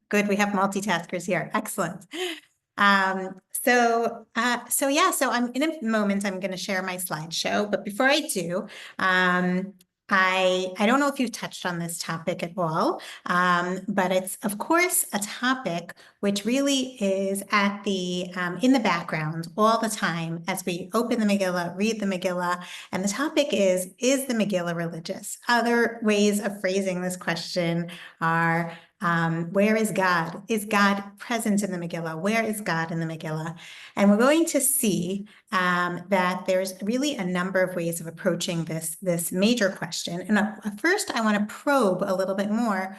Good, we have multitaskers here. Excellent. So I'm in a moment, I'm going to share my slideshow, but before I do, I don't know if you've touched on this topic at all, but it's of course a topic which really is at the in the background all the time as we open the Megillah, read the Megillah, and the topic is the Megillah religious? Other ways of phrasing this question are where is God? Is God present in the Megillah? Where is God in the Megillah? And we're going to see that there's really a number of ways of approaching this major question. And first, I want to probe a little bit more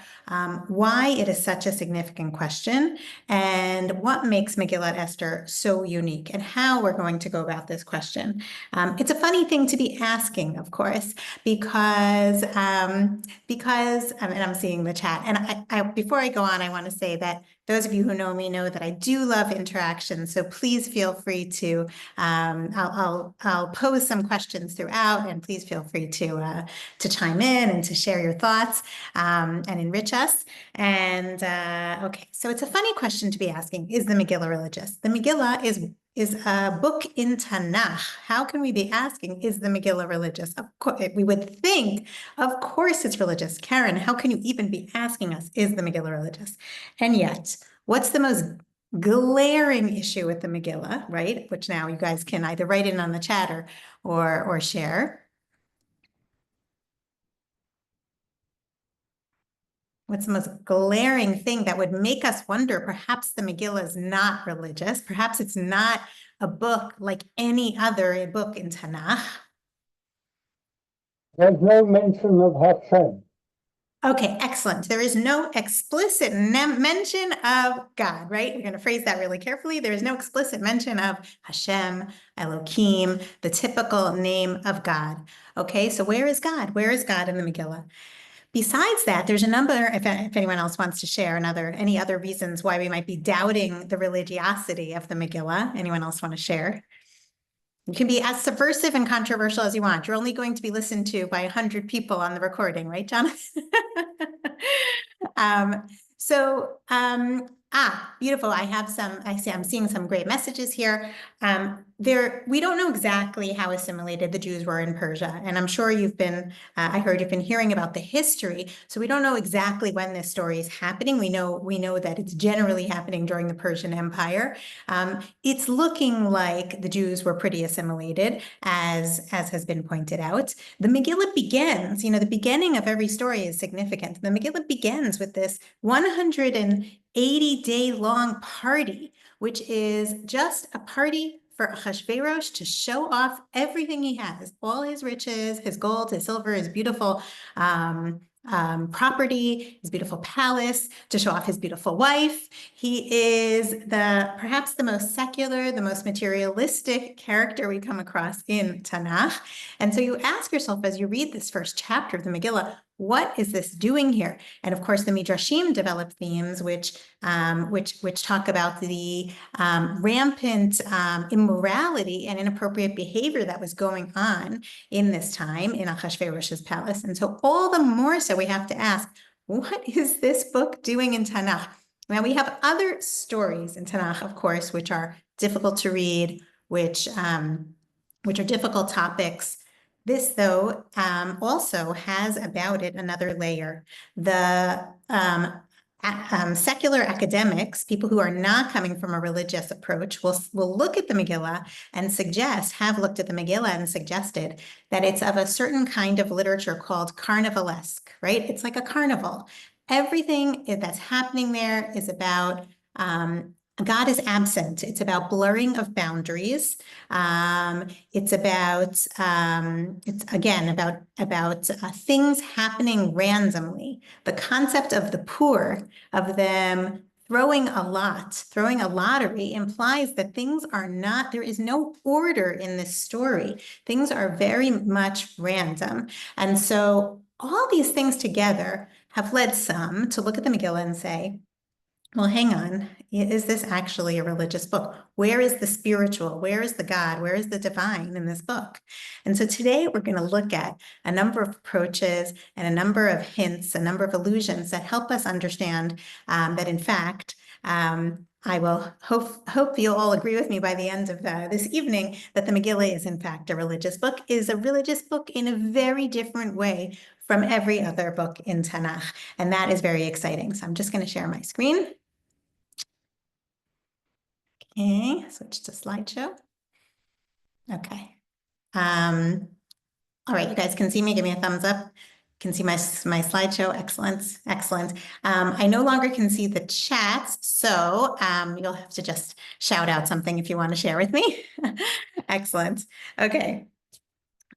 why it is such a significant question and what makes Megillat Esther so unique and how we're going to go about this question. It's a funny thing to be asking, of course, because and I'm seeing the chat. And before I go on, I want to say that those of you who know me know that I do love interaction. So please feel free to, I'll pose some questions throughout, and please feel free to chime in and to share your thoughts and enrich us. And okay, so it's a funny question to be asking: is the Megillah religious? The Megillah is a book in Tanakh. How can we be asking, is the Megillah religious? Of course, we would think, of course it's religious. Karen, how can you even be asking us, is the Megillah religious? And yet, what's the most glaring issue with the Megillah, right? Which now you guys can either write in on the chat or share. What's the most glaring thing that would make us wonder perhaps the Megillah is not religious? Perhaps it's not a book like any other book in Tanakh. There's no mention of Hashem. Okay, excellent. There is no explicit mention of God, right? We're going to phrase that really carefully. There is no explicit mention of Hashem, Elohim, the typical name of God. Okay, so where is God? Where is God in the Megillah? Besides that, there's a number, if anyone else wants to share any other reasons why we might be doubting the religiosity of the Megillah. Anyone else want to share? You can be as subversive and controversial as you want. You're only going to be listened to by 100 people on the recording, right, Jonathan? Beautiful. I'm seeing some great messages here. We don't know exactly how assimilated the Jews were in Persia. And I'm sure I heard you've been hearing about the history. So we don't know exactly when this story is happening. We know that it's generally happening during the Persian Empire. It's looking like the Jews were pretty assimilated, as has been pointed out. The Megillah begins, the beginning of every story is significant. The Megillah begins with this 180-day-long party, which is just a party for Achashverosh to show off everything he has, all his riches, his gold, his silver, his beautiful property, his beautiful palace, to show off his beautiful wife. He is perhaps the most secular, the most materialistic character we come across in Tanakh. And so you ask yourself as you read this first chapter of the Megillah, what is this doing here? And of course, the Midrashim develop themes which talk about the rampant immorality and inappropriate behavior that was going on in this time in Achashverosh's palace. And so all the more so we have to ask, what is this book doing in Tanakh? Now, we have other stories in Tanakh, of course, which are difficult to read, which are difficult topics. This, though, also has about it another layer. The secular academics, people who are not coming from a religious approach, will look at the Megillah and have looked at the Megillah and suggested that it's of a certain kind of literature called carnivalesque, right? It's like a carnival. Everything that's happening there is about God is absent. It's about blurring of boundaries. It's again about things happening randomly. The concept of the poor, of them throwing a lottery, implies that there is no order in this story. Things are very much random. And so all these things together have led some to look at the Megillah and say, well, hang on. Is this actually a religious book? Where is the spiritual? Where is the God? Where is the divine in this book? And so today we're going to look at a number of approaches and a number of hints, a number of allusions that help us understand that, in fact, I will hope you'll all agree with me by the end of this evening that the Megillah is, in fact, a religious book, is a religious book in a very different way from every other book in Tanakh. And that is very exciting. So I'm just going to share my screen. Okay, switch to slideshow. Okay. All right, you guys can see me. Give me a thumbs up. Can see my slideshow. Excellent, excellent. I no longer can see the chats, so you'll have to just shout out something if you want to share with me. Excellent. Okay.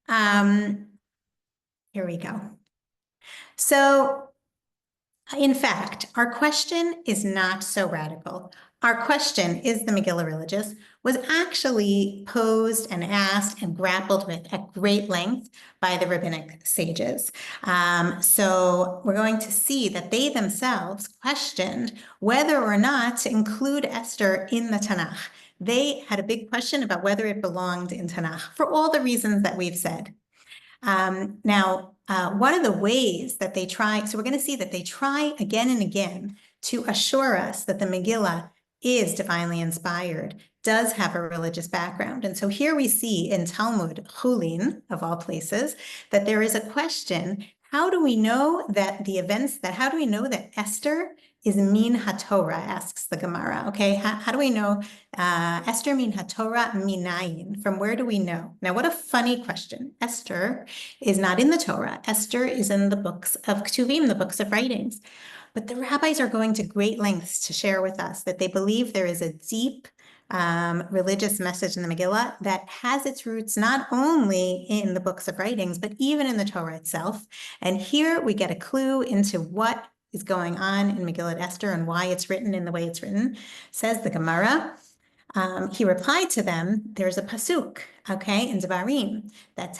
Here we go. So, in fact, our question is not so radical. Our question, is the Megillah religious, was actually posed and asked and grappled with at great length by the rabbinic sages. So we're going to see that they themselves questioned whether or not to include Esther in the Tanakh. They had a big question about whether it belonged in Tanakh for all the reasons that we've said. Now, one of the ways that they try, so we're going to see that they try again and again to assure us that the Megillah is divinely inspired, does have a religious background. And so here we see in Talmud Chulin, of all places, that there is a question, how do we know that how do we know that Esther is min haTorah, asks the Gemara, okay? How do we know Esther min haTorah minayin? From where do we know? Now, what a funny question. Esther is not in the Torah. Esther is in the books of Ketuvim, the books of writings. But the rabbis are going to great lengths to share with us that they believe there is a deep religious message in the Megillah that has its roots not only in the books of writings, but even in the Torah itself. And here we get a clue into what is going on in Megillah Esther and why it's written in the way it's written. Says the Gemara, he replied to them, there's a pasuk, okay, in Devarim that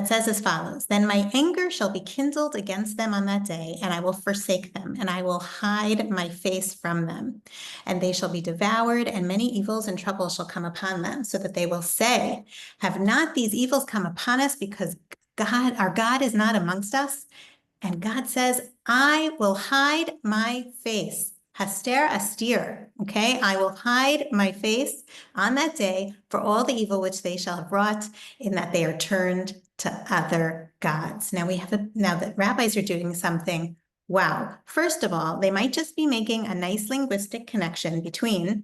says as follows, then my anger shall be kindled against them on that day, and I will forsake them, and I will hide my face from them, and they shall be devoured, and many evils and troubles shall come upon them, so that they will say, have not these evils come upon us because our God is not amongst us? And God says, I will hide my face. Haster astir, okay? I will hide my face on that day for all the evil which they shall have wrought, in that they are turned to other gods. Now now the rabbis are doing something. Wow. First of all, they might just be making a nice linguistic connection between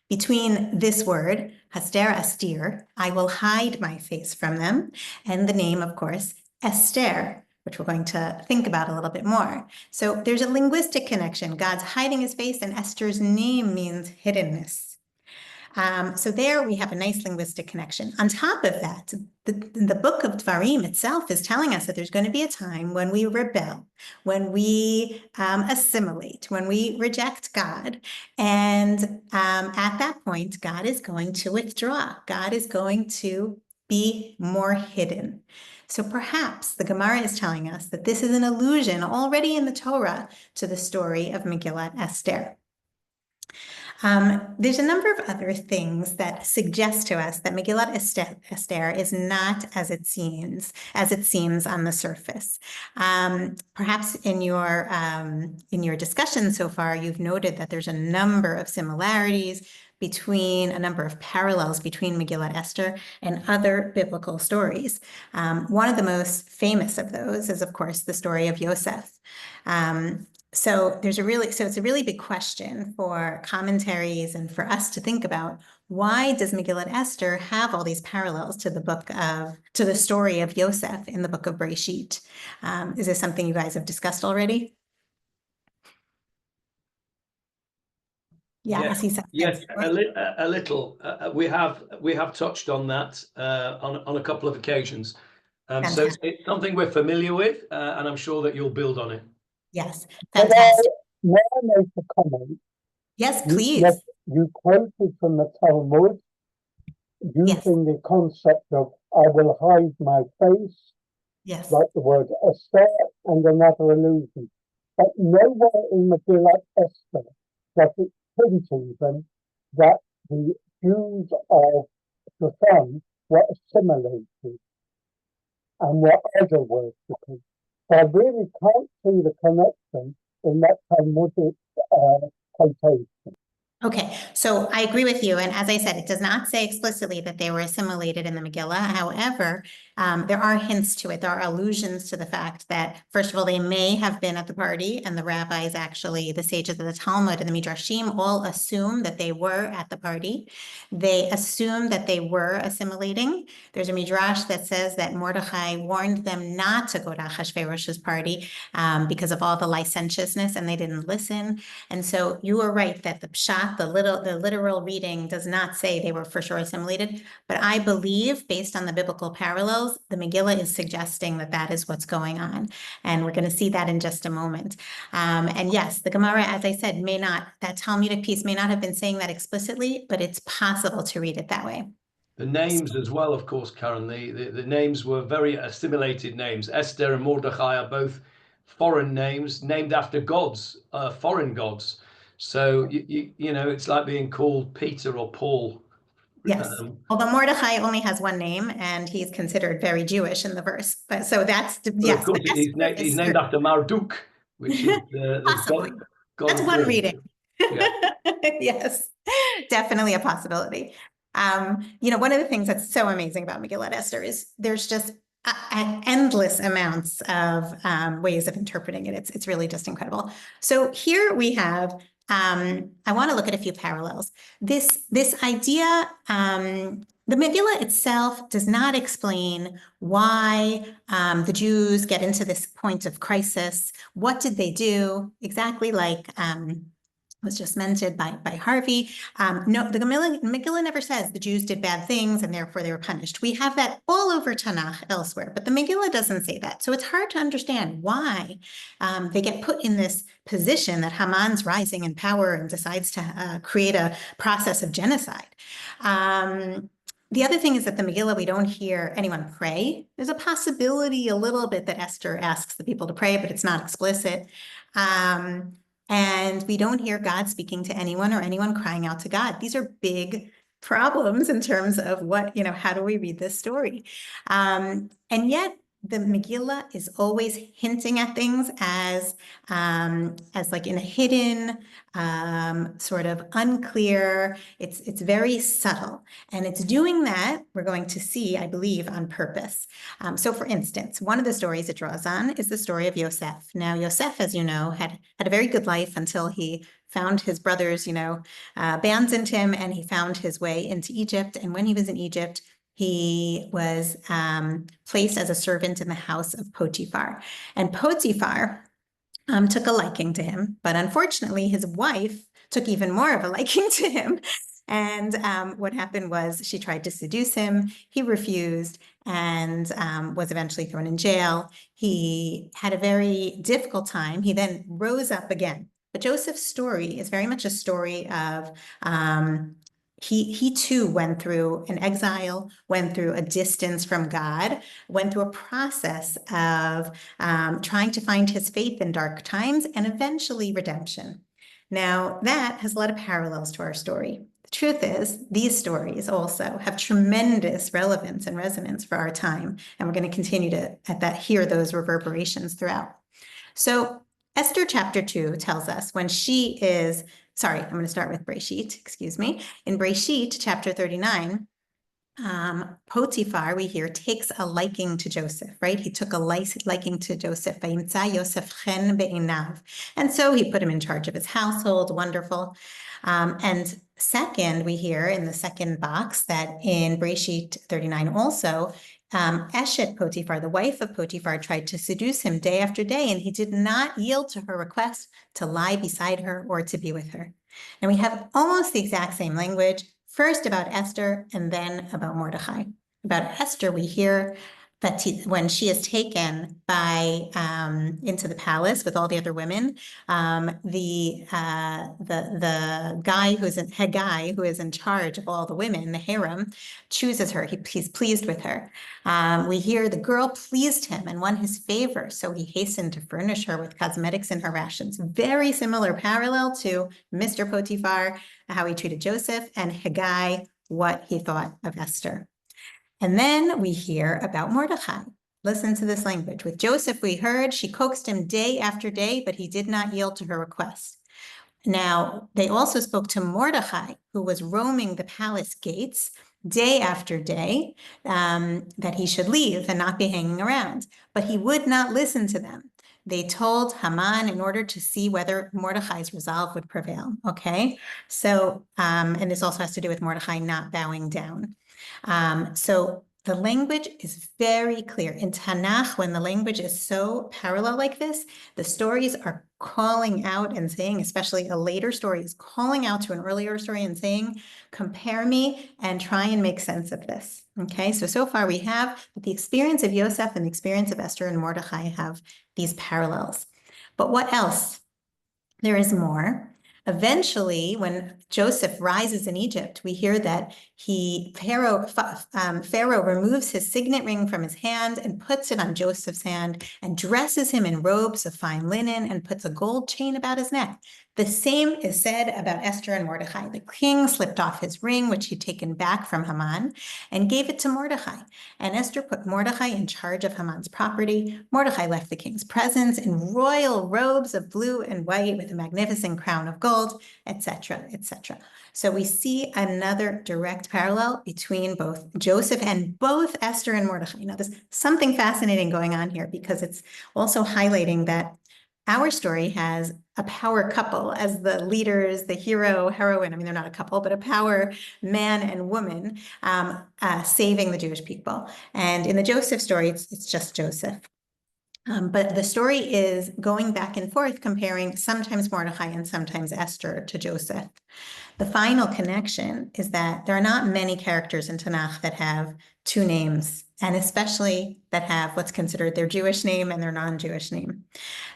this word, haster astir, I will hide my face from them, and the name, of course, Esther, which we're going to think about a little bit more. So there's a linguistic connection. God's hiding his face, and Esther's name means hiddenness. So there we have a nice linguistic connection. On top of that, the book of Dvarim itself is telling us that there's going to be a time when we rebel, when we assimilate, when we reject God. And at that point, God is going to withdraw. God is going to be more hidden. So perhaps the Gemara is telling us that this is an allusion already in the Torah to the story of Megillat Esther. There's a number of other things that suggest to us that Megillat Esther is not as it seems on the surface. Perhaps in your discussion so far, you've noted that there's a number of similarities a number of parallels between Megillat Esther and other biblical stories. One of the most famous of those is, of course, the story of Yosef. So it's a really big question for commentaries and for us to think about. Why does Megillat Esther have all these parallels to the story of Yosef in the book of Bereshit? Is this something you guys have discussed already? Yeah, yes, yes, a little. We have touched on that on a couple of occasions. So it's something we're familiar with, and I'm sure that you'll build on it. Yes, fantastic. May I make a comment? Yes, please. Yes, you quoted from the Talmud using the concept of I will hide my face, yes, like the word Esther, and another allusion. But nowhere in Megillah Esther does it hint even that the Jews of the sun were assimilated and were idol worshippers. So I really can't see the connection in that Talmudic quotation. Okay, so I agree with you. And as I said, it does not say explicitly that they were assimilated in the Megillah. However, there are hints to it. There are allusions to the fact that, first of all, they may have been at the party, and the rabbis, actually, the sages of the Talmud and the Midrashim, all assume that they were at the party. They assume that they were assimilating. There's a Midrash that says that Mordechai warned them not to go to Achashverosh's party because of all the licentiousness, and they didn't listen. And so you are right that the pshat, the literal reading, does not say they were for sure assimilated. But I believe, based on the biblical parallels, the Megillah is suggesting that that is what's going on. And we're going to see that in just a moment. And yes, the Gemara, as I said, that Talmudic piece may not have been saying that explicitly, but it's possible to read it that way. The names as well, of course, Karen, the names were very assimilated names. Esther and Mordechai are both foreign names named after gods, foreign gods. So, you know, it's like being called Peter or Paul. Yes, although Mordechai only has one name and he's considered very Jewish in the verse. But so that's, yes. Of course, he's named after Marduk, which is the god. That's one reading. Yeah. Yes, definitely a possibility. You know, one of the things that's so amazing about Megillah Esther is there's just endless amounts of ways of interpreting it. It's really just incredible. So here we have, I want to look at a few parallels. This idea, the Megillah itself does not explain why the Jews get into this point of crisis. What did they do? Exactly like was just mentioned by Harvey. No, the Megillah never says the Jews did bad things and therefore they were punished. We have that all over Tanakh elsewhere, but the Megillah doesn't say that. So it's hard to understand why they get put in this position that Haman's rising in power and decides to create a process of genocide. The other thing is that the Megillah, we don't hear anyone pray. There's a possibility a little bit that Esther asks the people to pray, but it's not explicit. And we don't hear God speaking to anyone or anyone crying out to God. These are big problems in terms of what, you know, how do we read this story? And yet the Megillah is always hinting at things as like in a hidden, sort of unclear, it's very subtle. And it's doing that, we're going to see, I believe, on purpose. So for instance, one of the stories it draws on is the story of Yosef. Now, Yosef, as you know, had a very good life until he found his brothers, you know, abandoned him, and he found his way into Egypt. And when he was in Egypt, he was placed as a servant in the house of Potiphar. And Potiphar took a liking to him, but unfortunately his wife took even more of a liking to him. And what happened was she tried to seduce him. He refused and was eventually thrown in jail. He had a very difficult time. He then rose up again. But Joseph's story is very much a story of he too went through an exile, went through a distance from God, went through a process of trying to find his faith in dark times and eventually redemption. Now, that has a lot of parallels to our story. The truth is, these stories also have tremendous relevance and resonance for our time, and we're going to continue to hear those reverberations throughout. So Esther chapter 2 tells us when she is, sorry, I'm going to start with Breshit, excuse me. In Breshit chapter 39, Potiphar, we hear, takes a liking to Joseph, right? He took a liking to Joseph. And so he put him in charge of his household, wonderful. And second, we hear in the second box that in Breshit 39 also, Eshet Potiphar, the wife of Potiphar, tried to seduce him day after day, and he did not yield to her request to lie beside her or to be with her. And we have almost the exact same language, first about Esther and then about Mordechai. About Esther, we hear when she is taken by into the palace with all the other women, the guy head guy who is in charge of all the women, the harem, chooses her. He's pleased with her. We hear the girl pleased him and won his favor, so he hastened to furnish her with cosmetics in her rations. Very similar parallel to Mr. Potiphar, how he treated Joseph, and Haggai, what he thought of Esther. And then we hear about Mordecai. Listen to this language. With Joseph, we heard she coaxed him day after day, but he did not yield to her request. Now, they also spoke to Mordecai, who was roaming the palace gates day after day, that he should leave and not be hanging around. But he would not listen to them. They told Haman in order to see whether Mordecai's resolve would prevail. Okay, so, and this also has to do with Mordecai not bowing down. So the language is very clear. In Tanakh, when the language is so parallel like this, the stories are calling out and saying, especially a later story is calling out to an earlier story and saying, compare me and try and make sense of this. Okay, so far we have the experience of Yosef and the experience of Esther and Mordecai have these parallels. But what else? There is more. Eventually, when Joseph rises in Egypt, we hear that Pharaoh removes his signet ring from his hand and puts it on Joseph's hand and dresses him in robes of fine linen and puts a gold chain about his neck. The same is said about Esther and Mordecai. The king slipped off his ring, which he'd taken back from Haman, and gave it to Mordecai. And Esther put Mordecai in charge of Haman's property. Mordecai left the king's presence in royal robes of blue and white with a magnificent crown of gold, etc., etc. So we see another direct parallel between both Joseph and both Esther and Mordecai. Now, there's something fascinating going on here because it's also highlighting that our story has a power couple as the leaders, the hero, heroine. I mean, they're not a couple, but a power man and woman saving the Jewish people. And in the Joseph story, it's just Joseph. But the story is going back and forth, comparing sometimes Mordecai and sometimes Esther to Joseph. The final connection is that there are not many characters in Tanakh that have two names, and especially that have what's considered their Jewish name and their non-Jewish name.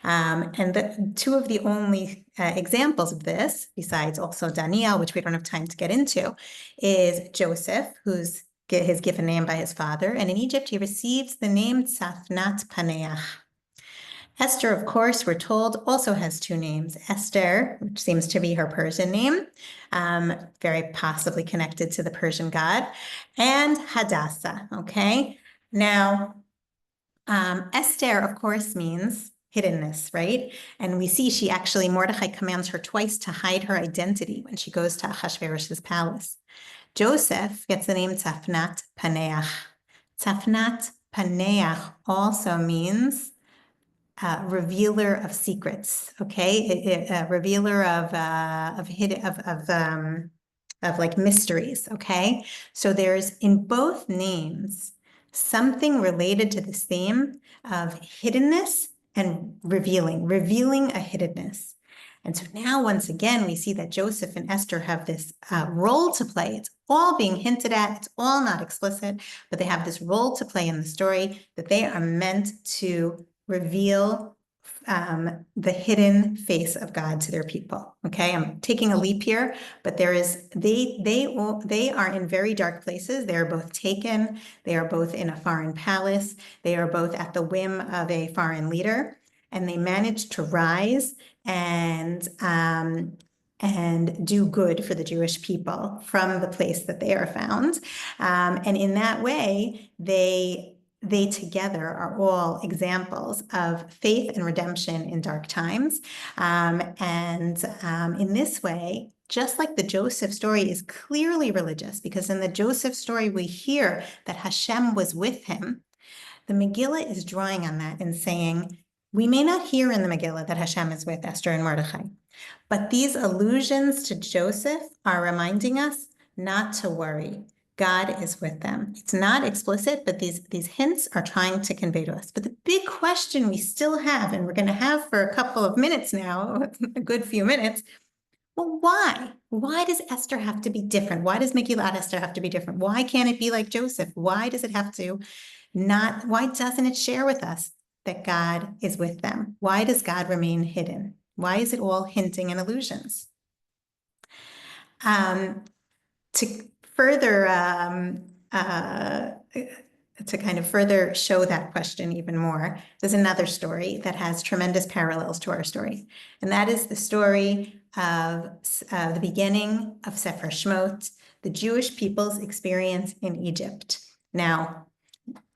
And two of the only examples of this, besides also Daniel, which we don't have time to get into, is Joseph, who's his given name by his father. And in Egypt, he receives the name Tzafnat Paneach. Esther, of course, we're told, also has two names. Esther, which seems to be her Persian name, very possibly connected to the Persian god, and Hadassah, okay? Now, Esther, of course, means hiddenness, right? And we see Mordecai commands her twice to hide her identity when she goes to Ahasuerus's palace. Joseph gets the name Tzafnat Paneach. Tzafnat Paneach also means revealer of secrets, okay? A revealer of like mysteries, okay? So there's in both names something related to this theme of hiddenness and revealing a hiddenness. And so now, once again, we see that Joseph and Esther have this role to play. It's all being hinted at. It's all not explicit, but they have this role to play in the story that they are meant to reveal the hidden face of God to their people. Okay, I'm taking a leap here, but they are in very dark places. They are both taken. They are both in a foreign palace. They are both at the whim of a foreign leader, and they manage to rise and do good for the Jewish people from the place that they are found. And in that way, they together are all examples of faith and redemption in dark times. In this way, just like the Joseph story is clearly religious, because in the Joseph story, we hear that Hashem was with him. The Megillah is drawing on that and saying, we may not hear in the Megillah that Hashem is with Esther and Mordecai, but these allusions to Joseph are reminding us not to worry. God is with them. It's not explicit, but these hints are trying to convey to us. But the big question we still have, and we're going to have for a couple of minutes now, a good few minutes, well, why? Why does Esther have to be different? Why does Megillat Esther have to be different? Why can't it be like Joseph? Why does it have to Why doesn't it share with us that God is with them? Why does God remain hidden? Why is it all hinting and illusions? To further to kind of further show that question even more, there's another story that has tremendous parallels to our story, and that is the story of the beginning of Sefer Shmot, the Jewish people's experience in Egypt. Now,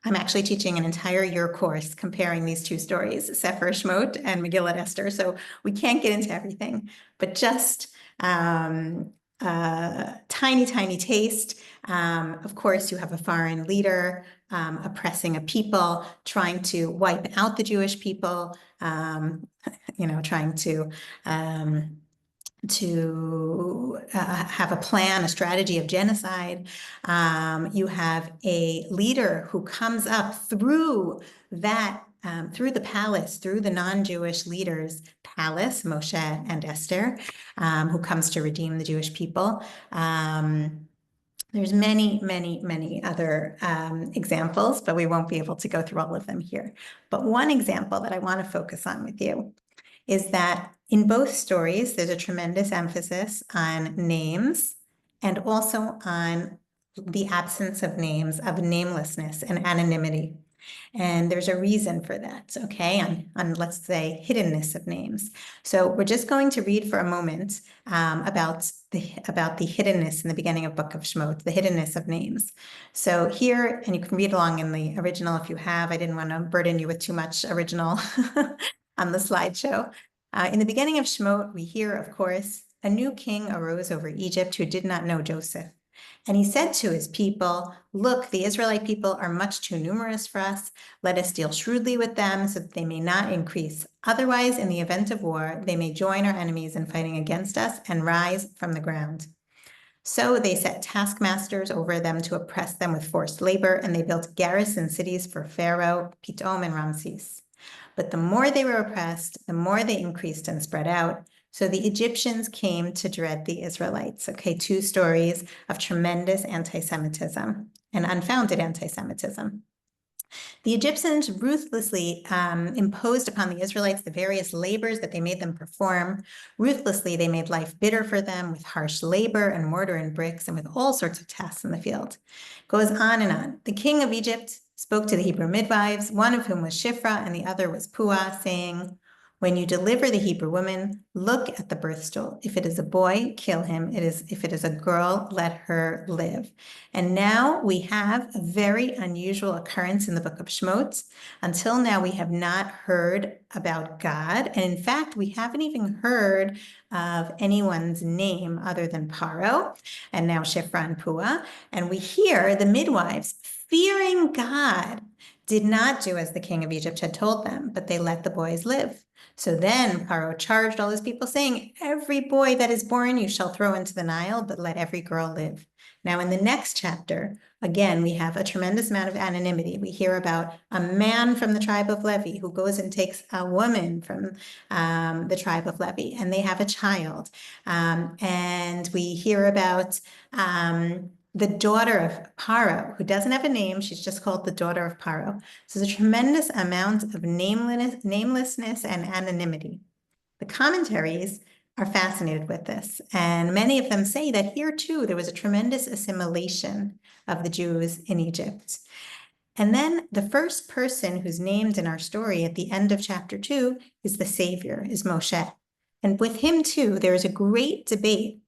I'm actually teaching an entire year course comparing these two stories, Sefer Shmot and Megillah Esther, so we can't get into everything, but just tiny, tiny taste. Of course, you have a foreign leader oppressing a people, trying to wipe out the Jewish people, trying to have a plan, a strategy of genocide. You have a leader who comes up through that, through the palace, through the non-Jewish leaders' palace, Moshe and Esther, who comes to redeem the Jewish people. There's many, many, many other examples, but we won't be able to go through all of them here. But one example that I want to focus on with you is that in both stories, there's a tremendous emphasis on names and also on the absence of names, of namelessness and anonymity. And there's a reason for that, okay, on let's say, hiddenness of names. So we're just going to read for a moment about the hiddenness in the beginning of Book of Shmot, the hiddenness of names. So here, and you can read along in the original if you have, I didn't want to burden you with too much original on the slideshow. In the beginning of Shmot, we hear, of course, a new king arose over Egypt who did not know Joseph. And he said to his people, look, the Israelite people are much too numerous for us. Let us deal shrewdly with them so that they may not increase. Otherwise, in the event of war, they may join our enemies in fighting against us and rise from the ground. So they set taskmasters over them to oppress them with forced labor, and they built garrison cities for Pharaoh, Pitom, and Ramses. But the more they were oppressed, the more they increased and spread out. So the Egyptians came to dread the Israelites. Okay, two stories of tremendous anti-Semitism and unfounded anti-Semitism. The Egyptians ruthlessly imposed upon the Israelites the various labors that they made them perform. Ruthlessly, they made life bitter for them with harsh labor and mortar and bricks and with all sorts of tasks in the field. It goes on and on. The king of Egypt spoke to the Hebrew midwives, one of whom was Shiphrah and the other was Puah, saying, when you deliver the Hebrew woman, look at the birth stool. If it is a boy, kill him. If it is a girl, let her live. And now we have a very unusual occurrence in the book of Shmot. Until now, we have not heard about God. And in fact, we haven't even heard of anyone's name other than Paro, and now Shiphrah and Puah. And we hear the midwives, fearing God, did not do as the king of Egypt had told them, but they let the boys live. So then Paro charged all his people, saying, every boy that is born you shall throw into the Nile, but let every girl live. Now in the next chapter, again, we have a tremendous amount of anonymity. We hear about a man from the tribe of Levi who goes and takes a woman from the tribe of Levi, and they have a child. And we hear about the daughter of Paro, who doesn't have a name. She's just called the daughter of Paro. So there's a tremendous amount of namelessness and anonymity. The commentaries are fascinated with this, and many of them say that here too, there was a tremendous assimilation of the Jews in Egypt. And then the first person who's named in our story at the end of chapter 2 is the Savior, is Moshe. And with him too, there is a great debate.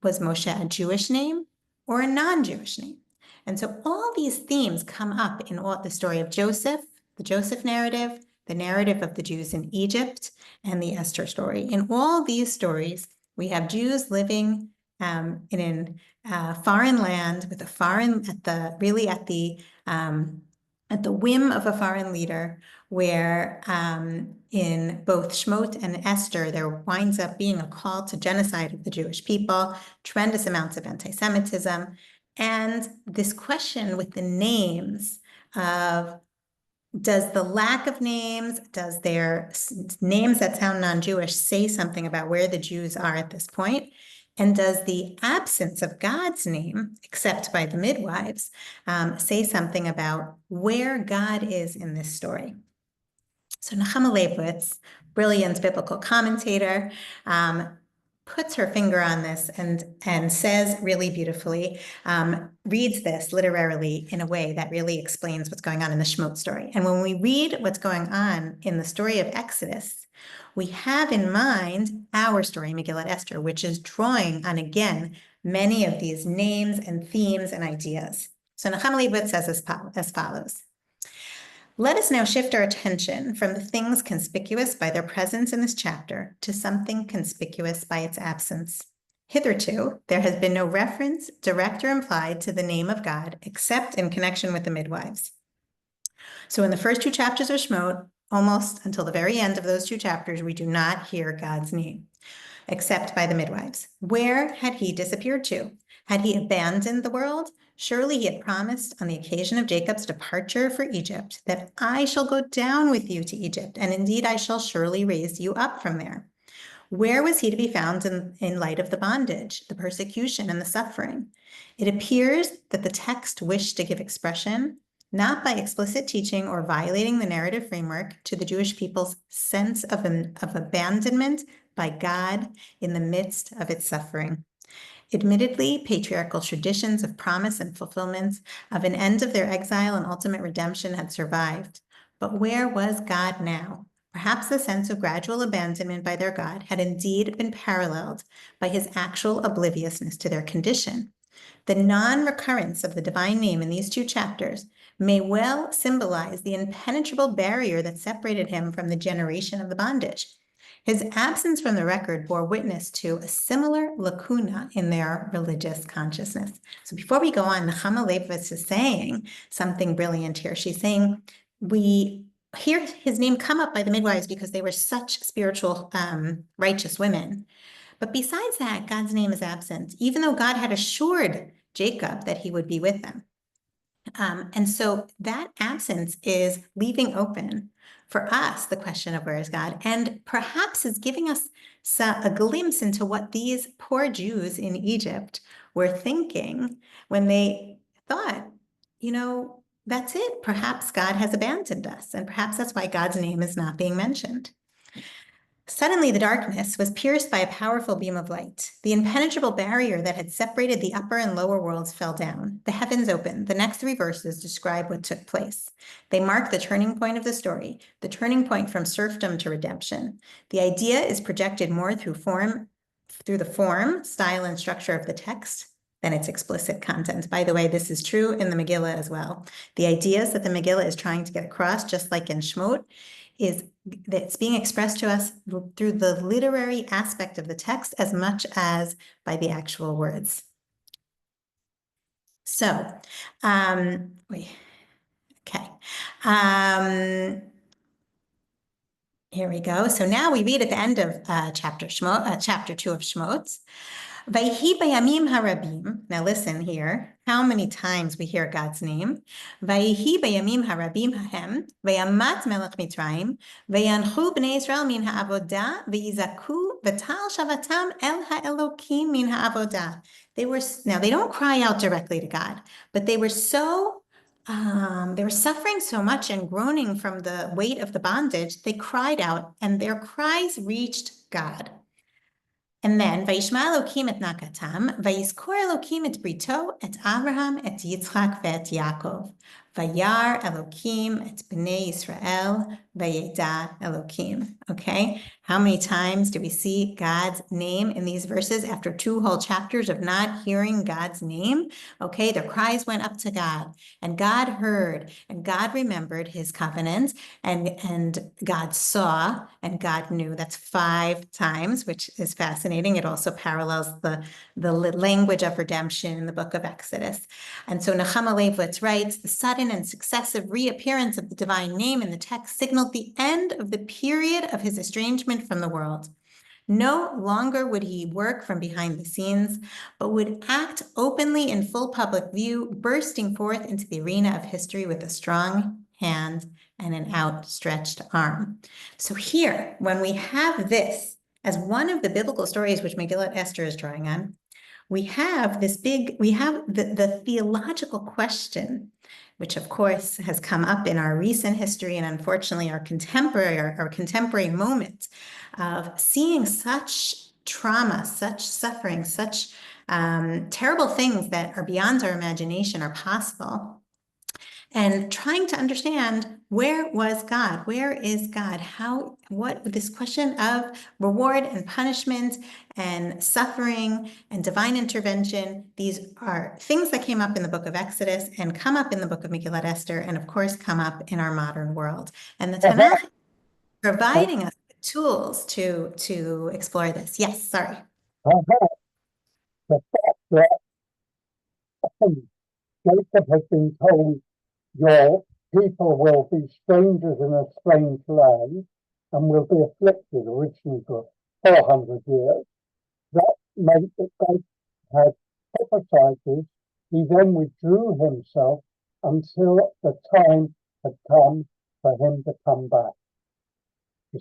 Was Moshe a Jewish name or a non-Jewish name? And so all these themes come up in all the story of Joseph, the Joseph narrative, the narrative of the Jews in Egypt, and the Esther story. In all these stories, we have Jews living in a foreign land with a foreign, at the whim of a foreign leader, where in both Shmot and Esther, there winds up being a call to genocide of the Jewish people, tremendous amounts of anti-Semitism, and this question with the names of, does the lack of names, does their names that sound non-Jewish say something about where the Jews are at this point? And does the absence of God's name, except by the midwives, say something about where God is in this story? So Nechama Leibowitz, brilliant biblical commentator, puts her finger on this and says really beautifully, reads this literarily in a way that really explains what's going on in the Shemot story. And when we read what's going on in the story of Exodus, we have in mind our story, Megillah Esther, which is drawing on, again, many of these names and themes and ideas. So Nechama Leibowitz says as follows. Let us now shift our attention from the things conspicuous by their presence in this chapter to something conspicuous by its absence. Hitherto, there has been no reference, direct or implied, to the name of God, except in connection with the midwives. So in the first 2 chapters of Shemot, almost until the very end of those 2 chapters, we do not hear God's name, except by the midwives. Where had he disappeared to? Had he abandoned the world? Surely he had promised on the occasion of Jacob's departure for Egypt that I shall go down with you to Egypt, and indeed I shall surely raise you up from there. Where was he to be found in light of the bondage, the persecution, and the suffering? It appears that the text wished to give expression, not by explicit teaching or violating the narrative framework, to the Jewish people's sense of abandonment by God in the midst of its suffering. Admittedly, patriarchal traditions of promise and fulfillment of an end of their exile and ultimate redemption had survived. But where was God now? Perhaps the sense of gradual abandonment by their God had indeed been paralleled by his actual obliviousness to their condition. The non-recurrence of the divine name in these 2 chapters may well symbolize the impenetrable barrier that separated him from the generation of the bondage. His absence from the record bore witness to a similar lacuna in their religious consciousness. So before we go on, Nechama Leibowitz is saying something brilliant here. She's saying we hear his name come up by the midwives because they were such spiritual, righteous women. But besides that, God's name is absent, even though God had assured Jacob that he would be with them. And so that absence is leaving open for us the question of where is God, and perhaps is giving us a glimpse into what these poor Jews in Egypt were thinking when they thought, that's it. Perhaps God has abandoned us, and perhaps that's why God's name is not being mentioned. Suddenly, the darkness was pierced by a powerful beam of light. The impenetrable barrier that had separated the upper and lower worlds fell down. The heavens opened. The next 3 verses describe what took place. They mark the turning point of the story, the turning point from serfdom to redemption. The idea is projected more through the form, style, and structure of the text than its explicit content. By the way, this is true in the Megillah as well. The ideas that the Megillah is trying to get across, just like in Shemot, is that it's being expressed to us through the literary aspect of the text as much as by the actual words. So, okay. Here we go. So now we read at the end of chapter 2 of Shemot. Vayhi bayamim harabim. Now listen here. How many times we hear God's name? Vayhi bayamim harabim hahem. Vayamat melech Mitzrayim. Vayanchu bnei Israel min ha'avodah. Vayizaku v'tal shavatam el ha'elokim min ha'avodah. Now they don't cry out directly to God, but they were suffering so much and groaning from the weight of the bondage, they cried out, and their cries reached God. And then, Vayishma Elokim et nakatam, Vayizkor Elokim et brito, et Abraham, et Yitzchak, ve'et Yaakov. Vayar Elokim et bnei Yisrael, vayeda Elokim. Okay, how many times do we see God's name in these verses after 2 whole chapters of not hearing God's name? Okay, their cries went up to God, and God heard, and God remembered his covenant, and God saw, and God knew. That's 5 times, which is fascinating. It also parallels the language of redemption in the book of Exodus. And so Nechama Leibowitz writes, the sudden and successive reappearance of the divine name in the text signaled the end of the period of his estrangement from the world. No longer would he work from behind the scenes, but would act openly in full public view, bursting forth into the arena of history with a strong hand and an outstretched arm. So here, when we have this as one of the biblical stories which Megillah Esther is drawing on, we have the theological question, which of course has come up in our recent history and unfortunately our contemporary moment of seeing such trauma, such suffering, such terrible things that are beyond our imagination are possible. And trying to understand, where was God? Where is God? This question of reward and punishment and suffering and divine intervention, these are things that came up in the book of Exodus and come up in the book of Megillah Esther, and of course come up in our modern world. And the Tanakh is providing us tools to explore this. Yes, sorry. The fact that Jacob has been told, your people will be strangers in a strange land and will be afflicted originally for 400 years. That meant that God had prophesied this. He then withdrew himself until the time had come for him to come back. You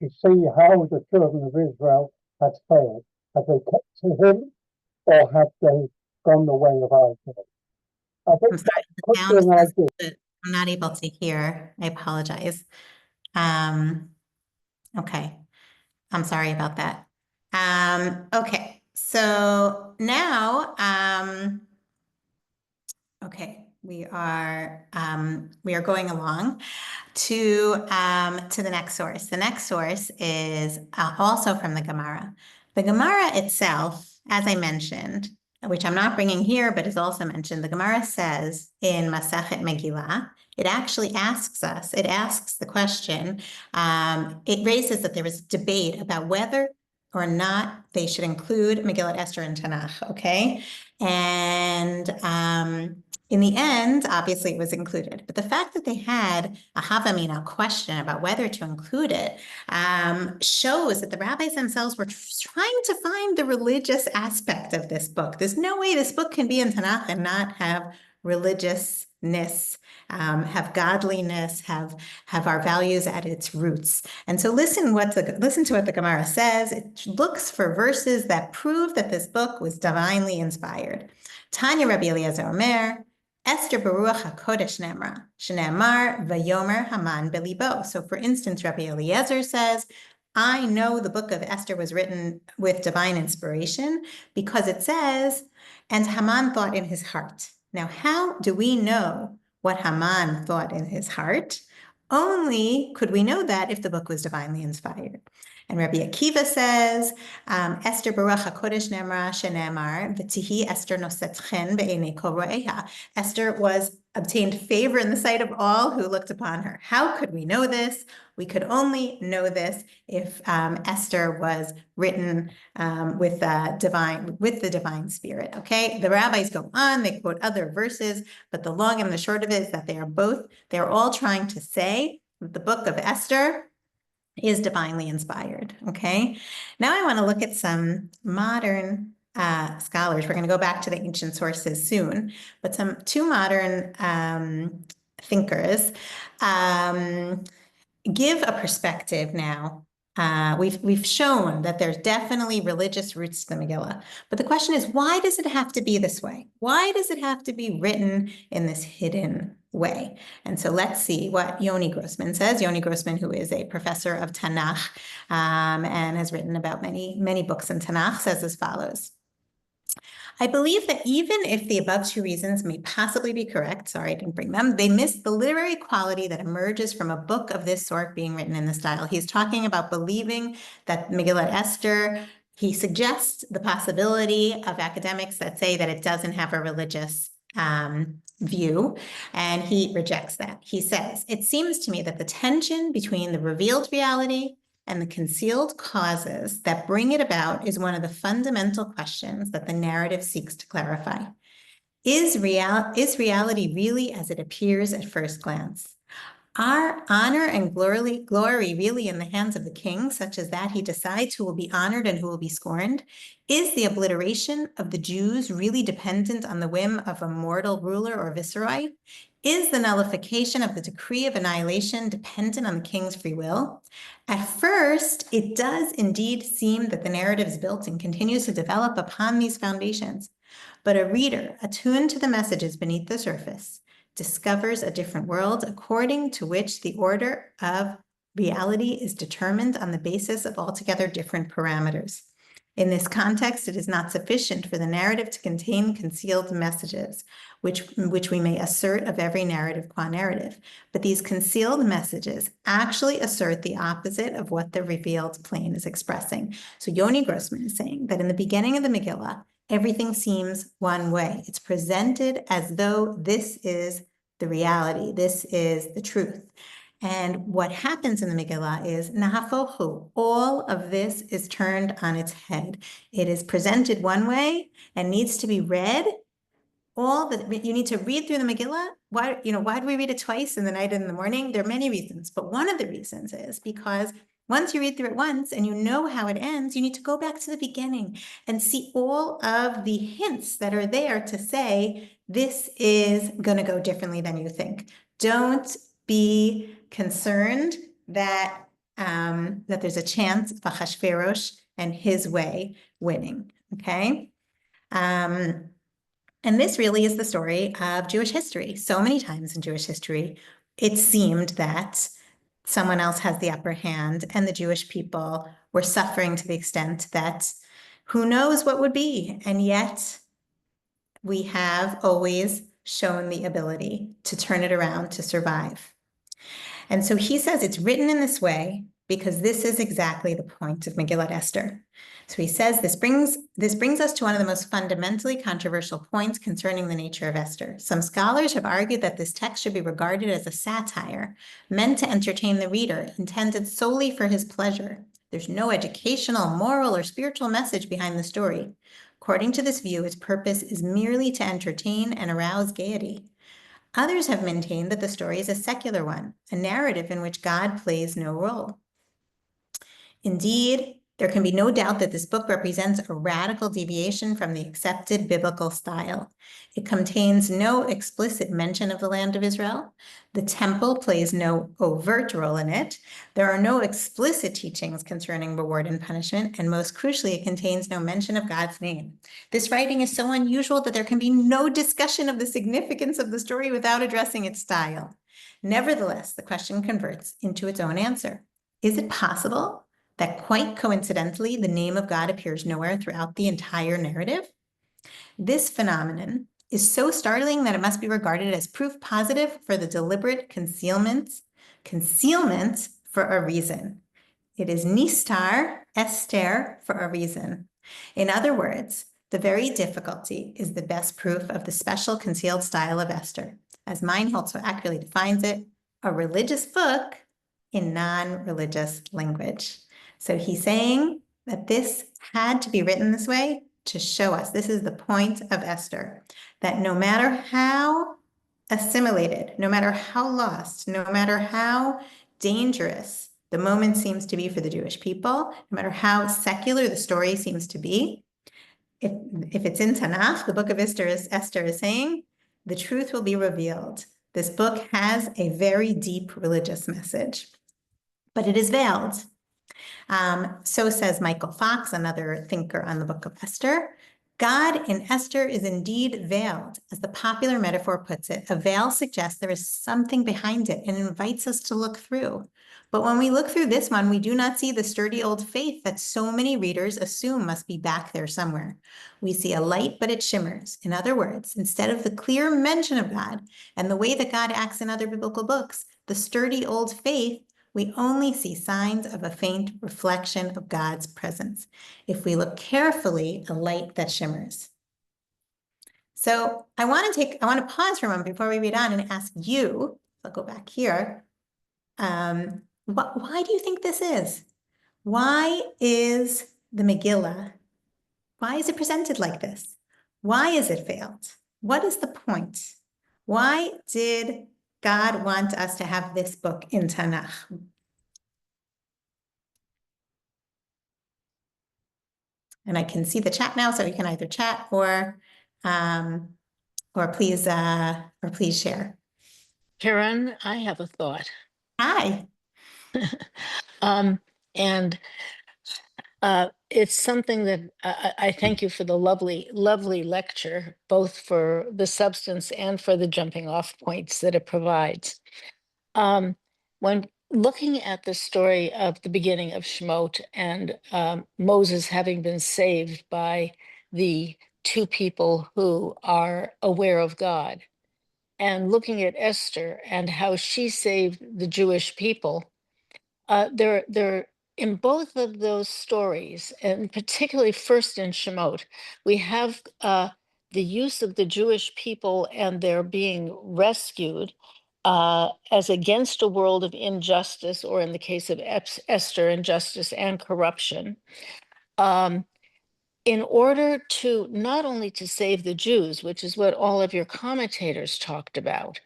see how the children of Israel had failed. Had they kept to him, or had they gone the way of Isaac? I think that could be an idea. I'm not able to hear. I apologize. Okay. I'm sorry about that. Okay. So now, okay, we are going along to the next source. The next source is also from the Gemara. The Gemara itself, as I mentioned, which I'm not bringing here, but is also mentioned, the Gemara says in Masachet Megillah, it actually asks the question, it raises that there was debate about whether or not they should include Megillah Esther in Tanakh, okay? And in the end, obviously it was included, but the fact that they had a Havamina question about whether to include it shows that the rabbis themselves were trying to find the religious aspect of this book. There's no way this book can be in Tanakh and not have religiousness, have godliness, have our values at its roots. And so listen to what the Gemara says. It looks for verses that prove that this book was divinely inspired. Tanya Rabbi Eliezer Omer, Esther Baruch HaKodesh Nemra, Shneamar Vayomer Haman Belibo. So for instance, Rabbi Eliezer says, I know the book of Esther was written with divine inspiration because it says, and Haman thought in his heart. Now, how do we know what Haman thought in his heart? Only could we know that if the book was divinely inspired. And Rabbi Akiva says, Esther Baruch HaKodesh Nemra Shenemar V'tihi Esther Noset Chen Be'enei Kol Ro'eha. Esther obtained favor in the sight of all who looked upon her. How could we know this? We could only know this if Esther was written with the divine spirit. Okay, the rabbis go on, they quote other verses, but the long and the short of it is that they're all trying to say that the book of Esther is divinely inspired. Okay, now I want to look at some modern scholars. We're going to go back to the ancient sources soon, but two modern thinkers give a perspective now. We've shown that there's definitely religious roots to the Megillah, but the question is, why does it have to be this way? Why does it have to be written in this hidden way? And so let's see what Yoni Grossman says. Yoni Grossman, who is a professor of Tanakh and has written about many books in Tanakh, says as follows. I believe that even if the above two reasons may possibly be correct, sorry, I didn't bring them, they miss the literary quality that emerges from a book of this sort being written in this style. He's talking about believing that Megillah Esther, he suggests the possibility of academics that say that it doesn't have a religious view, and he rejects that. He says, it seems to me that the tension between the revealed reality and the concealed causes that bring it about is one of the fundamental questions that the narrative seeks to clarify. Is reality really as it appears at first glance? Are honor and glory really in the hands of the king, such as that he decides who will be honored and who will be scorned? Is the obliteration of the Jews really dependent on the whim of a mortal ruler or viceroy? Is the nullification of the decree of annihilation dependent on the king's free will? At first, it does indeed seem that the narrative is built and continues to develop upon these foundations. But a reader attuned to the messages beneath the surface discovers a different world according to which the order of reality is determined on the basis of altogether different parameters. In this context, it is not sufficient for the narrative to contain concealed messages, which we may assert of every narrative qua narrative, but these concealed messages actually assert the opposite of what the revealed plane is expressing. So Yoni Grossman is saying that in the beginning of the Megillah, everything seems one way. It's presented as though this is the reality, this is the truth. And what happens in the Megillah is nahafochu. All of this is turned on its head. It is presented one way and needs to be read. You need to read through the Megillah. Why do we read it twice in the night and in the morning? There are many reasons, but one of the reasons is because once you read through it once and you know how it ends, you need to go back to the beginning and see all of the hints that are there to say, this is going to go differently than you think. Don't be concerned that there's a chance of Achashverosh and his way winning, okay? And this really is the story of Jewish history. So many times in Jewish history, it seemed that someone else has the upper hand and the Jewish people were suffering to the extent that who knows what would be. And yet we have always shown the ability to turn it around, to survive. And so he says it's written in this way because this is exactly the point of Megillat Esther. So he says this brings us to one of the most fundamentally controversial points concerning the nature of Esther. Some scholars have argued that this text should be regarded as a satire, meant to entertain the reader, intended solely for his pleasure. There's no educational, moral, or spiritual message behind the story. According to this view, its purpose is merely to entertain and arouse gaiety. Others have maintained that the story is a secular one, a narrative in which God plays no role. Indeed, there can be no doubt that this book represents a radical deviation from the accepted biblical style. It contains no explicit mention of the land of Israel. The temple plays no overt role in it. There are no explicit teachings concerning reward and punishment, and most crucially, it contains no mention of God's name. This writing is so unusual that there can be no discussion of the significance of the story without addressing its style. Nevertheless, the question converts into its own answer. Is it possible that quite coincidentally, the name of God appears nowhere throughout the entire narrative? This phenomenon is so startling that it must be regarded as proof positive for the deliberate concealment for a reason. It is nistar, Esther, for a reason. In other words, the very difficulty is the best proof of the special concealed style of Esther. As Meinhold so accurately defines it, a religious book in non-religious language. So he's saying that this had to be written this way to show us, this is the point of Esther, that no matter how assimilated, no matter how lost, no matter how dangerous the moment seems to be for the Jewish people, no matter how secular the story seems to be, if it's in Tanakh, the book of Esther is saying, the truth will be revealed. This book has a very deep religious message, but it is veiled. So says Michael Fox, another thinker on the book of Esther. God in Esther is indeed veiled. As the popular metaphor puts it, a veil suggests there is something behind it and invites us to look through. But when we look through this one, we do not see the sturdy old faith that so many readers assume must be back there somewhere. We see a light, but it shimmers. In other words, instead of the clear mention of God and the way that God acts in other biblical books, the sturdy old faith, we only see signs of a faint reflection of God's presence. If we look carefully, a light that shimmers. So I want to pause for a moment before we read on and ask you, I'll go back here. Why do you think this is? Why is the Megillah, why is it presented like this? Why is it veiled? What is the point? Why did God want us to have this book in Tanakh? And I can see the chat now, so you can either chat or please share. Karen, I have a thought. Hi. And it's something that I thank you for the lovely, lovely lecture, both for the substance and for the jumping off points that it provides. When looking at the story of the beginning of Shemot and Moses having been saved by the two people who are aware of God, and looking at Esther and how she saved the Jewish people, there in both of those stories, and particularly first in Shemot, we have the use of the Jewish people and their being rescued as against a world of injustice, or in the case of Esther, injustice and corruption. In order to not only to save the Jews, which is what all of your commentators talked about,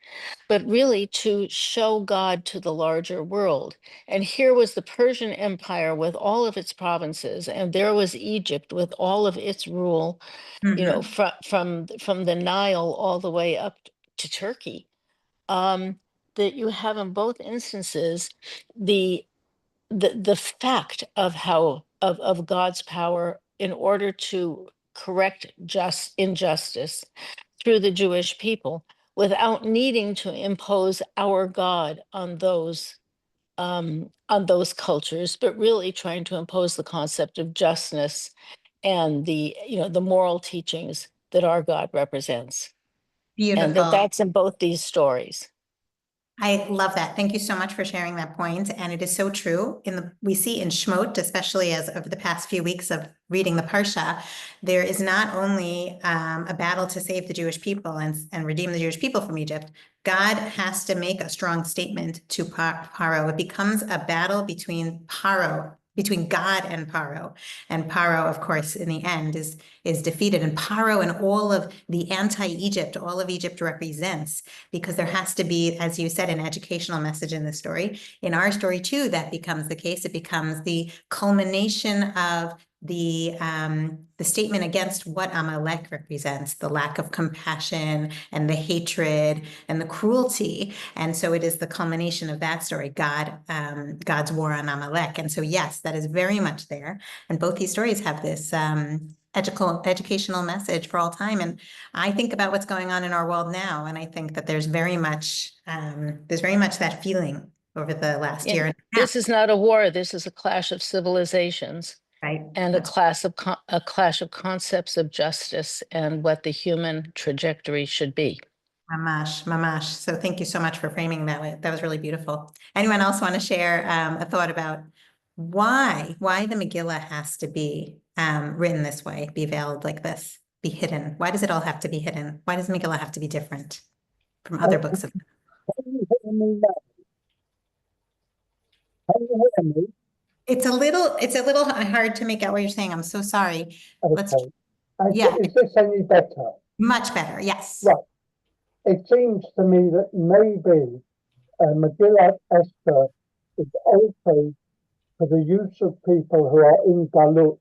but really to show God to the larger world. And here was the Persian Empire with all of its provinces, and there was Egypt with all of its rule, you know, from the Nile all the way up to Turkey. That you have in both instances the fact of how of God's power in order to correct just injustice through the Jewish people without needing to impose our God on those cultures, but really trying to impose the concept of justness and the, you know, the moral teachings that our God represents. And Beautiful. that's in both these stories. I love that. Thank you so much for sharing that point. And it is so true. We see in Shemot, especially as over the past few weeks of reading the Parsha, there is not only a battle to save the Jewish people and redeem the Jewish people from Egypt. God has to make a strong statement to Paro. It becomes a battle between God and Paro. And Paro, of course, in the end is defeated. And Paro and all of the anti-Egypt, all of Egypt represents, because there has to be, as you said, an educational message in the story. In our story too, that becomes the case. It becomes the culmination of the statement against what Amalek represents, the lack of compassion and the hatred and the cruelty. And so it is the culmination of that story, God's war on Amalek. And so, yes, that is very much there. And both these stories have this educational message for all time. And I think about what's going on in our world now, and I think that there's very much that feeling over the last year and a half. This is not a war. This is a clash of civilizations. Right. And a clash of concepts of justice and what the human trajectory should be. Mamash. So thank you so much for framing that way. That was really beautiful. Anyone else want to share a thought about why the Megillah has to be written this way, be veiled like this, be hidden? Why does it all have to be hidden? Why does Megillah have to be different from other books of? Can you hear me now? Can you hear me? It's a little hard to make out what you're saying. I'm so sorry. Okay. Yeah. Is this any better? Much better, yes. Right. It seems to me that maybe Megillah Esther is also for the use of people who are in Galut,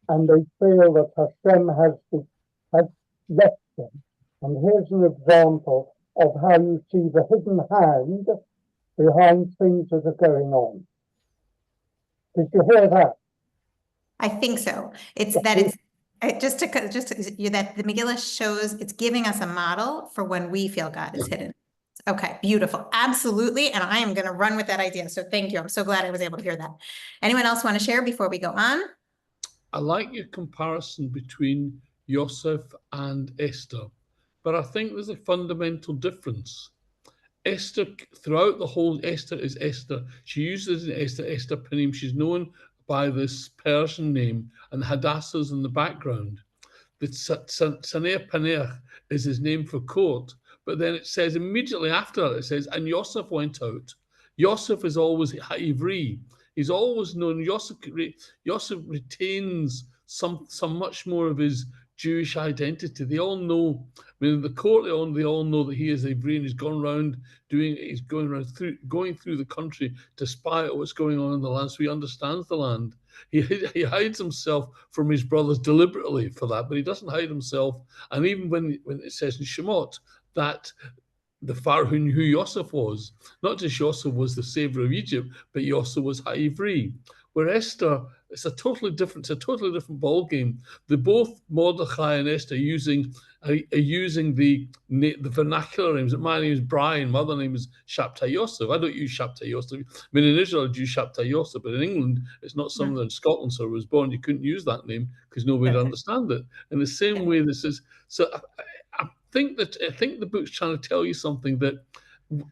and they feel that Hashem has left them. And here's an example of how you see the hidden hand behind things that are going on. Did you hear that? I think so. It's that that the Megillah shows it's giving us a model for when we feel God is hidden. Okay, beautiful. Absolutely. And I am going to run with that idea. So thank you. I'm so glad I was able to hear that. Anyone else want to share before we go on? I like your comparison between Yosef and Esther, but I think there's a fundamental difference. Esther, throughout the whole, Esther is Esther. She uses Esther Panim. She's known by this Persian name, and Hadassah's in the background. The Saneh Paneach is his name for court, but then it says immediately after that, it says, and Yosef went out. Yosef is always Ivri. He's always known. Yosef retains some much more of his Jewish identity. They all know. I mean, the court, they all know that he is Ivri, and he's going around going through the country to spy out what's going on in the land, so he understands the land. He hides himself from his brothers deliberately for that, but he doesn't hide himself. And even when it says in Shemot that the Pharaoh who knew who Yosef was. Not just Yosef was the savior of Egypt, but Yosef was Ha'ivri. Where Esther, it's a totally different ball game. They both, Mordechai and Esther, are using the vernacular names. My name is Brian, my other name is Shabtai Yosef. I don't use Shabtai Yosef. I mean, in Israel, I use Shabtai Yosef, but in England, it's not something in Scotland. So I was born, you couldn't use that name because nobody would understand it. In the same way, this is so. I think the book's trying to tell you something, that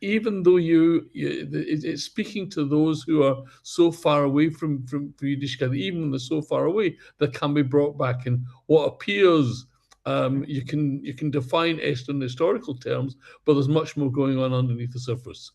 even though it's speaking to those who are so far away from Yiddishkeit, even when they're so far away, that can be brought back. And what appears, you can define Esther in historical terms, but there's much more going on underneath the surface.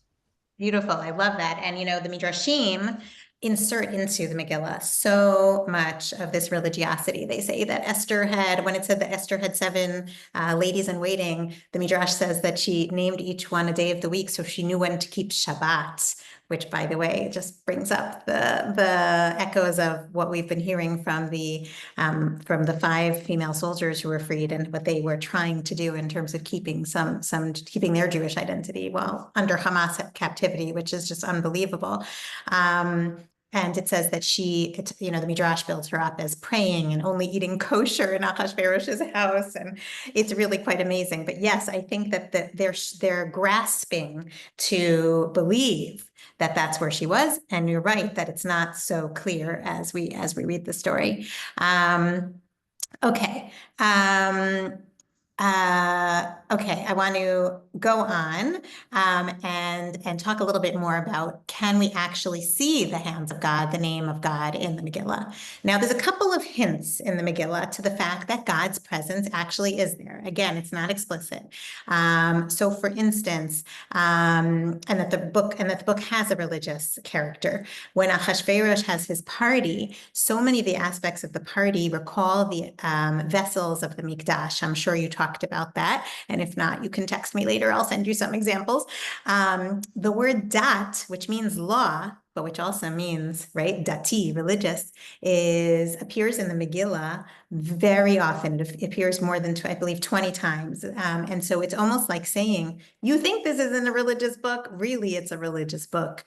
Beautiful. I love that. And, the Midrashim insert into the Megillah so much of this religiosity. They say that Esther had, when it said that Esther had 7 ladies in waiting, the Midrash says that she named each one a day of the week, so she knew when to keep Shabbat, which, by the way, just brings up the echoes of what we've been hearing from the 5 female soldiers who were freed and what they were trying to do in terms of keeping keeping their Jewish identity while under Hamas captivity, which is just unbelievable. And it says that the Midrash builds her up as praying and only eating kosher in Achashverosh's house. And it's really quite amazing. But yes, I think that they're grasping to believe that that's where she was. And you're right, that it's not so clear as we read the story. Okay. Okay, I want to go on and talk a little bit more about, can we actually see the hands of God, the name of God in the Megillah? Now, there's a couple of hints in the Megillah to the fact that God's presence actually is there. Again, it's not explicit. So, for instance, and that the book has a religious character. When Achashverosh has his party, so many of the aspects of the party recall the vessels of the Mikdash. I'm sure you talked about that. And if not, you can text me later. I'll send you some examples. The word dat, which means law, but which also means, right, dati, religious, appears in the Megillah very often. It appears more than, I believe, 20 times. And so it's almost like saying, you think this isn't a religious book? Really, it's a religious book.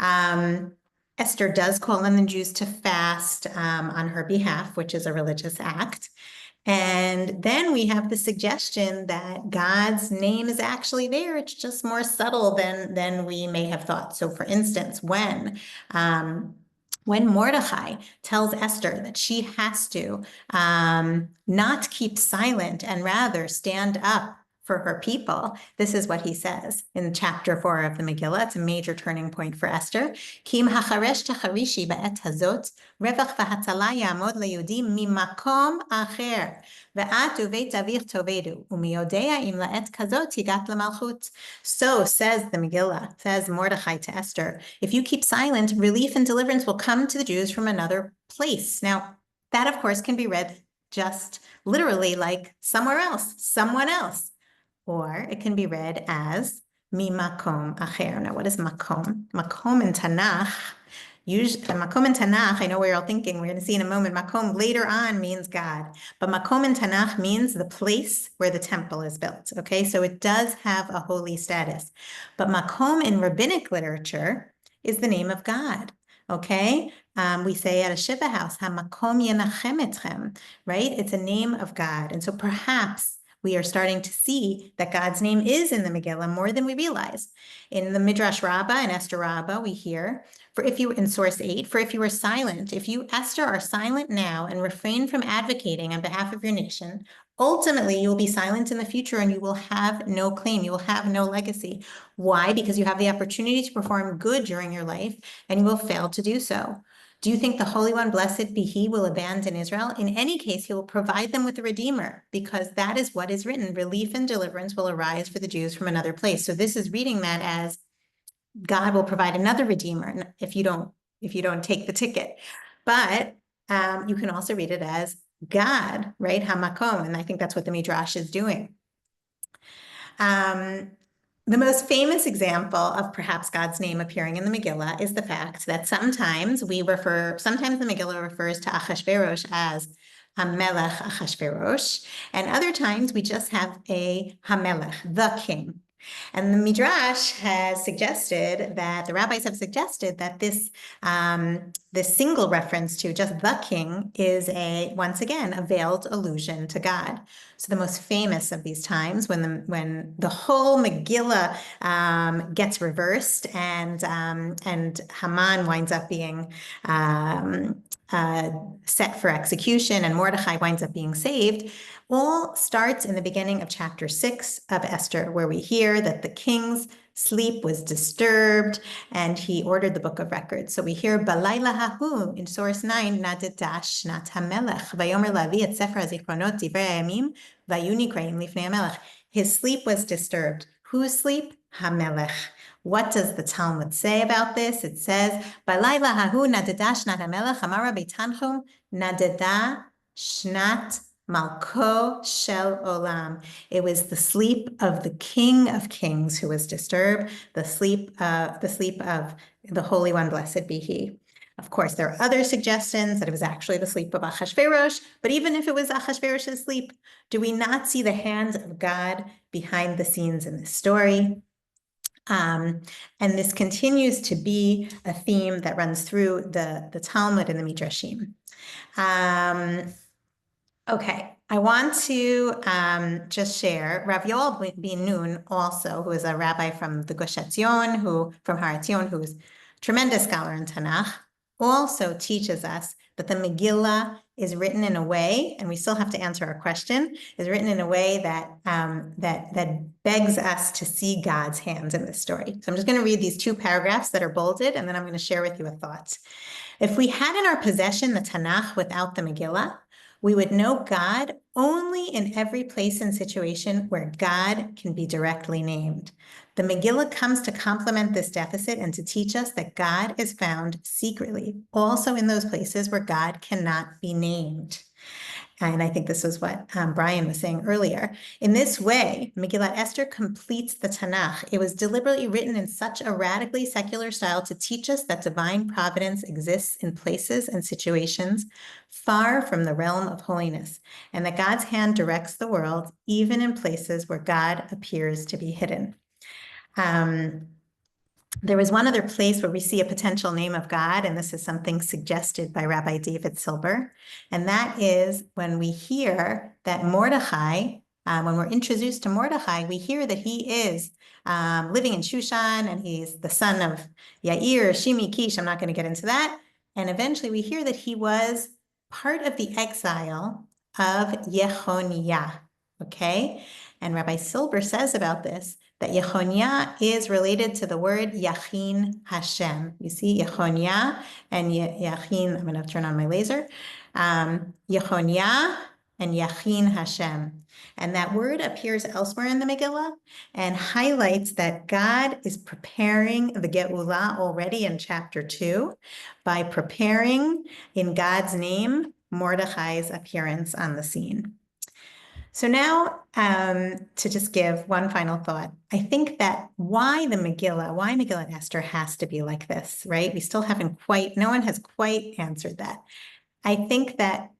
Esther does call on the Jews to fast on her behalf, which is a religious act. And then we have the suggestion that God's name is actually there. It's just more subtle than we may have thought. So, for instance, when Mordechai tells Esther that she has to not keep silent and rather stand up for her people, this is what he says in chapter 4 of the Megillah. It's a major turning point for Esther. Kim hacharesh tacharishi ba'et hazot revach v'hatzala ya'amod leyudim mimakom acher ve'at uveit avich tovedu umiyodea im la'et kazot higat lemalchut. So says the Megillah, says Mordechai to Esther, if you keep silent, relief and deliverance will come to the Jews from another place. Now, that of course can be read just literally like somewhere else, someone else. Or it can be read as mi makom acher. Now, what is makom? Makom in Tanakh, I know what you're all thinking, we're going to see in a moment, makom later on means God. But makom in Tanakh means the place where the temple is built. Okay, so it does have a holy status. But makom in rabbinic literature is the name of God. Okay, we say at a Shiva house, ha-makom yenachem etchem, right? It's a name of God. And so perhaps we are starting to see that God's name is in the Megillah more than we realize. In the Midrash Rabbah and Esther Rabbah, we hear, in source 8, for if you are silent, if you, Esther, are silent now and refrain from advocating on behalf of your nation, ultimately you will be silent in the future and you will have no claim, you will have no legacy. Why? Because you have the opportunity to perform good during your life and you will fail to do so. Do you think the Holy One, blessed be He, will abandon Israel? In any case, He will provide them with a Redeemer, because that is what is written. Relief and deliverance will arise for the Jews from another place. So this is reading that as God will provide another Redeemer if you don't take the ticket. But you can also read it as God, right? Hamakom, and I think that's what the Midrash is doing. The most famous example of perhaps God's name appearing in the Megillah is the fact that sometimes the Megillah refers to Achashverosh as Hamelech Achashverosh, and other times we just have a Hamelech, the king. And the Midrash has suggested that the rabbis have suggested that this single reference to just the king is once again a veiled allusion to God. So the most famous of these times when the whole Megillah gets reversed and Haman winds up being set for execution and Mordechai winds up being saved, all starts in the beginning of chapter 6 of Esther, where we hear that the king's sleep was disturbed and he ordered the book of records. So we hear Balayla hahu in source 9, Nadida shnat hamelech, vayomer lavi et sefer hazichronot divrei hayamim, vayu nikraim lifnei hamelech. His sleep was disturbed. Whose sleep? Hamelech. What does the Talmud say about this? It says, Balayla hahu nadida shnat hamelech, amar Rabbi Tanchum, nadida shnat Malko Shel Olam. It was the sleep of the King of Kings who was disturbed, the sleep of the Holy One, blessed be He. Of course, there are other suggestions that it was actually the sleep of Achashverosh, but even if it was Achashverosh's sleep, do we not see the hand of God behind the scenes in this story? And this continues to be a theme that runs through the Talmud and the Midrashim. Okay, I want to just share Rav Yoel bin Nun, also, who is a rabbi from the Gush Etzion, from Har Etzion, who is a tremendous scholar in Tanakh, also teaches us that the Megillah is written in a way, and we still have to answer our question, is written in a way that that begs us to see God's hands in this story. So I'm just going to read these 2 paragraphs that are bolded, and then I'm going to share with you a thought. If we had in our possession the Tanakh without the Megillah, we would know God only in every place and situation where God can be directly named. The Megillah comes to complement this deficit and to teach us that God is found secretly, also in those places where God cannot be named. And I think this is what Brian was saying earlier. In this way, Megillat Esther completes the Tanakh. It was deliberately written in such a radically secular style to teach us that divine providence exists in places and situations far from the realm of holiness, and that God's hand directs the world, even in places where God appears to be hidden. There was one other place where we see a potential name of God, and this is something suggested by Rabbi David Silber, and that is when we hear that Mordechai, when we're introduced to Mordechai, we hear that he is living in Shushan, and he's the son of Yair, Shimi, Kish. I'm not going to get into that. And eventually we hear that he was part of the exile of Yechoniah, okay? And Rabbi Silber says about this, that Yechoniah is related to the word Yachin Hashem. You see Yechoniah and Yachin, I'm going to turn on my laser. Yechoniah and Yachin Hashem. And that word appears elsewhere in the Megillah and highlights that God is preparing the Geulah already in chapter 2 by preparing in God's name Mordechai's appearance on the scene. So now, to just give one final thought, I think that why Megillat Esther has to be like this, right? We still haven't no one has quite answered that. I think that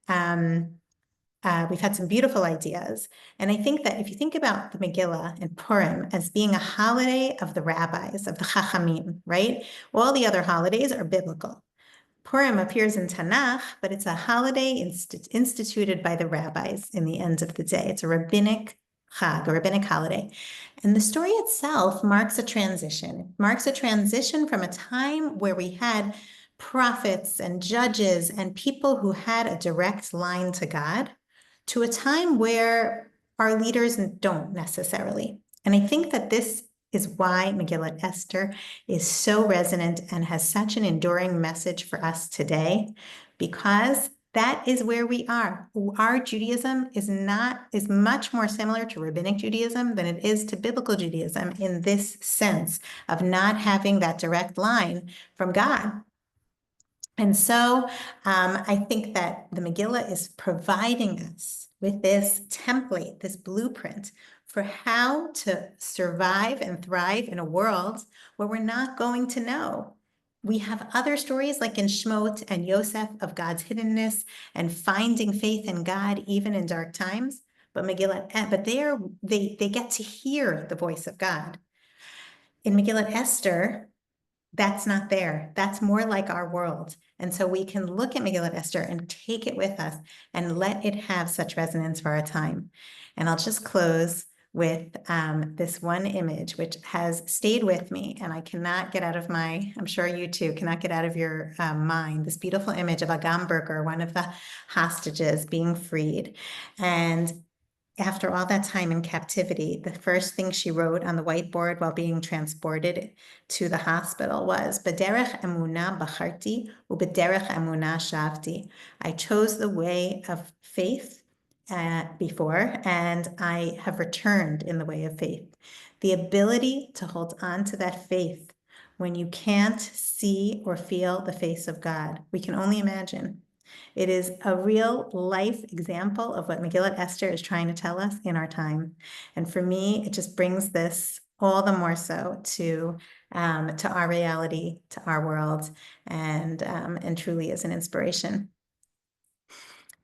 we've had some beautiful ideas. And I think that if you think about the Megillah and Purim as being a holiday of the rabbis, of the Chachamim, right? All the other holidays are biblical. Purim appears in Tanakh, but it's a holiday instituted by the rabbis in the end of the day. It's a rabbinic chag, a rabbinic holiday. And the story itself marks a transition. It marks a transition from a time where we had prophets and judges and people who had a direct line to God to a time where our leaders don't necessarily. And I think that this is why Megillat Esther is so resonant and has such an enduring message for us today, because that is where we are. Our Judaism is much more similar to rabbinic Judaism than it is to biblical Judaism in this sense of not having that direct line from God. And so I think that the Megillah is providing us with this template, this blueprint for how to survive and thrive in a world where we're not going to know. We have other stories like in Shmot and Yosef of God's hiddenness and finding faith in God even in dark times. but they get to hear the voice of God. In Megillah Esther, that's not there. That's more like our world. And so we can look at Megillah Esther and take it with us and let it have such resonance for our time. And I'll just close with this one image, which has stayed with me, and I cannot get out of I'm sure you too cannot get out of your mind, this beautiful image of a Gamburger, one of the hostages being freed. And after all that time in captivity, the first thing she wrote on the whiteboard while being transported to the hospital was, B'derech emunah bacharti, u'b'derech emunah shavti. I chose the way of faith before, and I have returned in the way of faith. The ability to hold on to that faith when you can't see or feel the face of God, we can only imagine. It is a real life example of what Megillah Esther is trying to tell us in our time. And for me, it just brings this all the more so to our reality, to our world, and truly is an inspiration.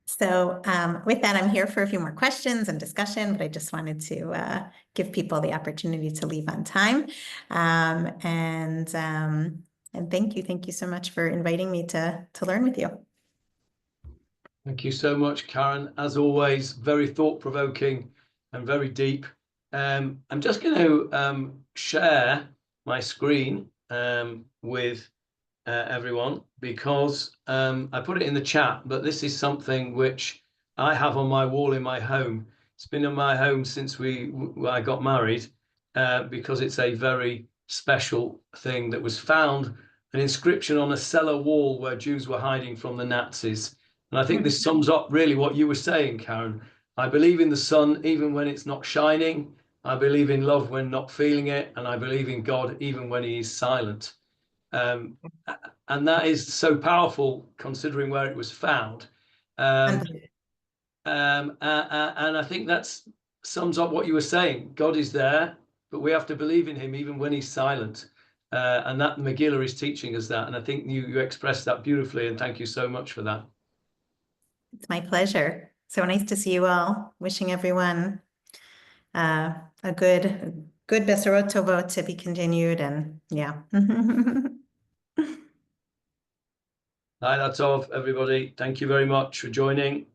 So with that, I'm here for a few more questions and discussion, but I just wanted to give people the opportunity to leave on time. And thank you so much for inviting me to learn with you. Thank you so much, Karen. As always, very thought-provoking and very deep. I'm just going to share my screen with everyone, because I put it in the chat, but this is something which I have on my wall in my home. It's been in my home since I got married, because it's a very special thing that was found, an inscription on a cellar wall where Jews were hiding from the Nazis. And I think this sums up really what you were saying, Karen. I believe in the sun even when it's not shining. I believe in love when not feeling it. And I believe in God even when he is silent. And that is so powerful considering where it was found. And I think that sums up what you were saying. God is there, but we have to believe in him even when he's silent. And that Megillah is teaching us that. And I think you expressed that beautifully. And thank you so much for that. It's my pleasure. So nice to see you all. Wishing everyone a good Besorot Tovot to be continued. And yeah. Hi, that's all, everybody. Thank you very much for joining.